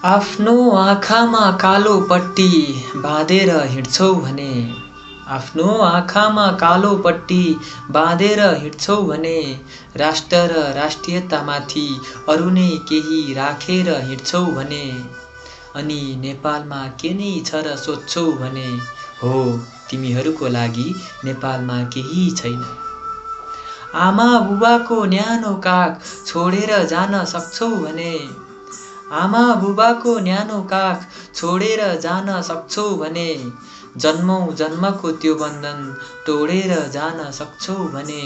आफ्नो आँखामा कालो पट्टी बाँधेर हिँड्छौ भने आफ्नो आँखामा कालो पट्टी बाँधेर हिँड्छौ भने राष्ट्र र राष्ट्रियतामाथि अरू नै केही राखेर हिँड्छौ भने अनि नेपालमा के नै छ र सोध्छौ भने हो तिमीहरूको लागि नेपालमा केही छैन। आमा बुबाको न्यानो काख छोडेर जान सक्छौ भने आमा बुबाको न्यानो काख छोडेर जान सक्छौ भने जन्मौँ जन्मको त्यो बन्धन तोडेर जान सक्छौ भने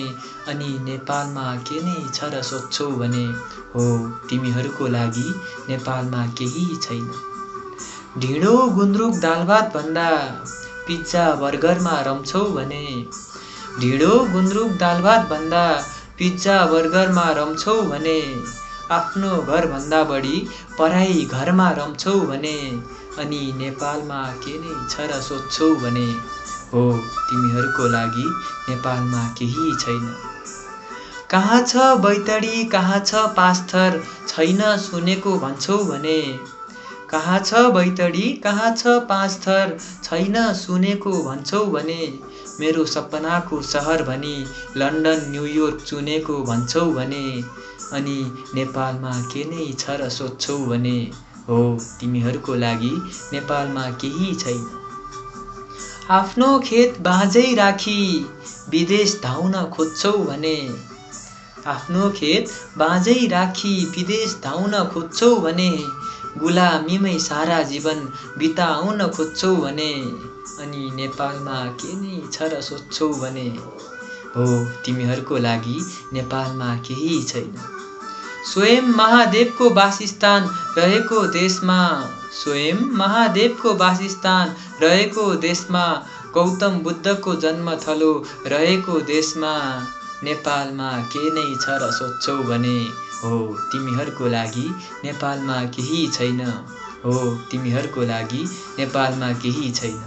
अनि नेपालमा के नै छ र सोध्छौ भने हो तिमीहरूको लागि नेपालमा केही छैन। ढिँडो गुन्द्रुक दालभात भन्दा पिज्जा बर्गरमा रम्छौ भने ढिँडो गुन्द्रुक दालभात भन्दा पिज्जा बर्गरमा रम्छौ भने आफ्नो घरभन्दा बढी पराई घरमा रम्छौ भने अनि नेपालमा के नै छ र सोध्छौ भने हो तिमीहरूको लागि नेपालमा केही छैन। कहाँ छ बैतडी कहाँ छ पाँचथर छैन सुनेको भन्छौ भने कहाँ छ बैतडी कहाँ छ पाँचथर छैन सुनेको भन्छौ भने मेरो सपनाको सहर भनी लन्डन न्युयोर्क चुनेको भन्छौ भने अनि नेपालमा के नै छ र सोध्छौ भने हो तिमीहरूको लागि नेपालमा केही छैन। आफ्नो खेत बाँझै राखी विदेश धाउन खोज्छौ भने आफ्नो खेत बाँझै राखी विदेश धाउन खोज्छौ भने गुलामीमै सारा जीवन बिताउन खोज्छौ भने अनि नेपालमा के नै छ र सोध्छौ भने हो तिमीहरूको लागि नेपालमा केही छैन। स्वयं महादेवको वासस्थान रहेको देशमा स्वयं महादेवको वासस्थान रहेको देशमा गौतम बुद्धको जन्मथलो रहेको देशमा नेपालमा के नै छ र सोध्छौ भने हो तिमीहरूको लागि नेपालमा केही छैन। हो तिमीहरूको लागि नेपालमा केही छैन।